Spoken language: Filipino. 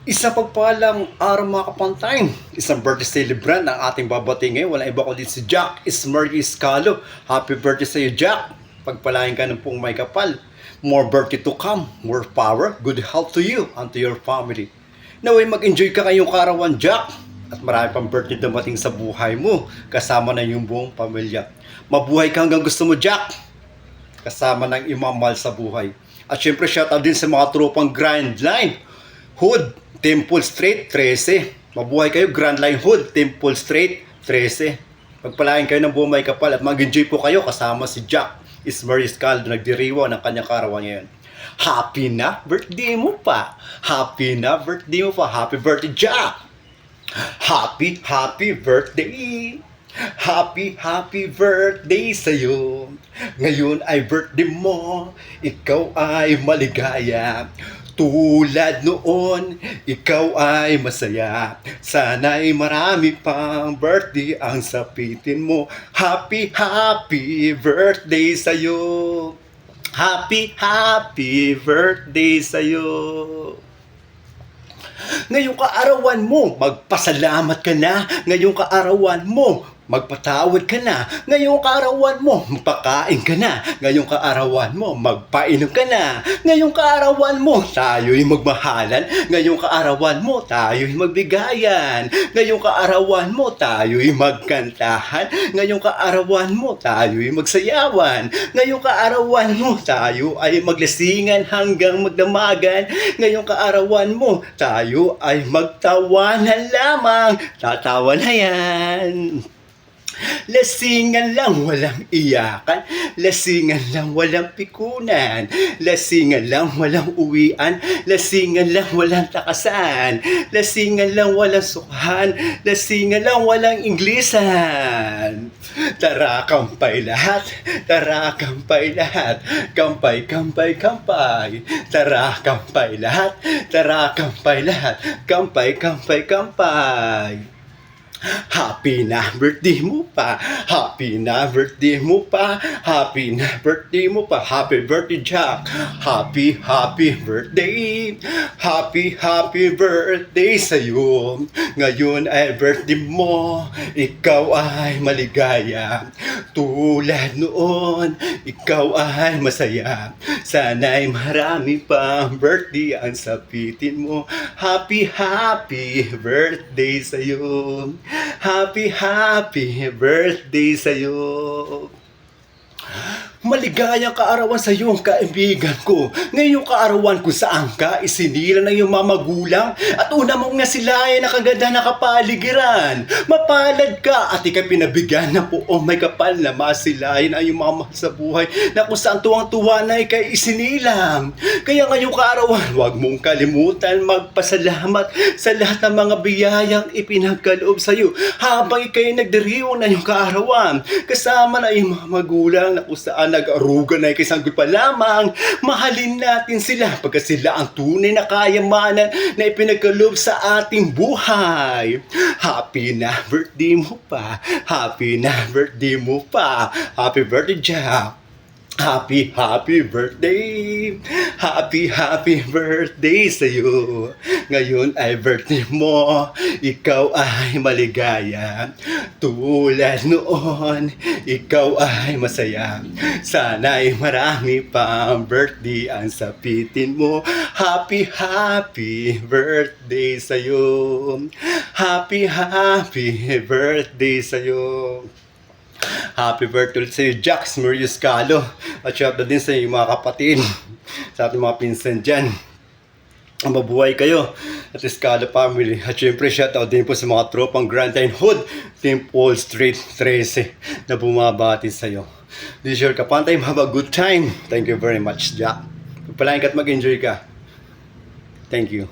Isang pagpalang araw mga kapantay, isang birthday celebrant ang ating babati ngayon. Walang iba kundi si Jack Ismarie Iscalo. Happy birthday sa iyo, Jack. Pagpalain ka ng pong may kapal. More birthday to come, more power, good health to you and to your family. Naway mag-enjoy ka ngayong karawan, Jack. At marami pang birthday dumating sa buhay mo, kasama na yung buong pamilya. Mabuhay ka hanggang gusto mo, Jack. Kasama ng imamahal sa buhay. At syempre shoutout din sa mga tropang Grand Line Hood, Temple Street, 13. Mabuhay kayo, Grand Line Hood, Temple Street, 13. Pagpalain kayo ng buong may kapal at mag-enjoy po kayo kasama si Jack Ismarie Iscalo na nagdiriwa ng kanyang karawan ngayon. Happy na birthday mo pa! Happy na birthday mo pa! Happy birthday, Jack! Happy birthday! Happy birthday sa'yo! Ngayon ay birthday mo, ikaw ay maligaya. Tulad noon, ikaw ay masaya. Sana'y marami pang birthday ang sapitin mo. Happy birthday sa'yo! Happy birthday sa'yo! Ngayong kaarawan mo, magpasalamat ka na. Ngayong kaarawan mo, magpatawad ka na. Ngayong kaarawan mo, magpakain ka na. Ngayong kaarawan mo, magpainom ka na. Ngayong kaarawan mo, tayo'y magmahalan. Ngayong kaarawan mo, tayo'y magbigayan. Ngayong kaarawan mo, tayo'y magkantahan. Ngayong kaarawan mo, tayo'y magsayawan. Ngayong kaarawan mo, tayo ay maglasingan hanggang magdamagan. Ngayong kaarawan mo, tayo ay magtawanan lamang. Tatawa na yan. Lasingan lang walang iyakan, lasingan lang walang pikunan, lasingan lang walang uwian, lasingan lang walang takasan, lasingan lang walang sukahan, lasingan lang walang inglisan. Tara kampay lahat, tara kampay lahat, kampay, kampay, kampay. Tara kampay lahat, tara kampay lahat, kampay, kampay, kampay. Happy na birthday mo pa. Happy na birthday mo pa. Happy na birthday mo pa. Happy birthday, Jack. Happy birthday. Happy birthday sa'yo. Ngayon ay birthday mo. Ikaw ay maligaya. Tulad noon, ikaw ay masaya. Sana'y marami pang birthday ang sapitin mo. Happy birthday sa'yo. Happy birthday sa'yo. Maligayang kaarawan sa iyo, kaibigan ko. Ngayong kaarawan kung saan ka, isinila ng iyong mga magulang at una mong nasilayan na kaganda na kapaligiran. Mapalad ka at ikay pinabigyan na po may kapal na masilayan ang iyong mga mahal sa buhay na kung saan tuwang-tuwa na ikay isinilang. Kaya ngayong kaarawan, huwag mong kalimutan magpasalamat sa lahat ng mga biyayang ipinagkaloob sa iyo habang ikay nagdiriwang na iyong kaarawan. Kasama na iyong mga magulang na kung saan nag-aruga na ikisanggot pa lamang. Mahalin natin sila pagkat sila ang tunay na kayamanan na ipinagkaloob sa ating buhay. Happy na birthday mo pa. Happy na birthday mo pa. Happy birthday, Jack. Happy birthday. Happy birthday sa'yo. Ngayon ay birthday mo. Ikaw ay maligaya. Tulad noon, ikaw ay masaya. Sana'y marami pang birthday ang sapitin mo. Happy birthday sa'yo. Happy birthday sa'yo. Happy birthday ulit sa iyo, Jack Ismarie Iscalo. At shoutout din sa iyong mga kapatid, sa ating mga pinsan dyan. Mabuhay kayo at Iscalo family. At syempre shoutout din po sa mga tropang Grand Line Hood, Temple Street 13 na bumabati sa iyo. This is your kapantay, have a good time. Thank you very much, Jack. Pagpalain ka at mag-enjoy ka. Thank you.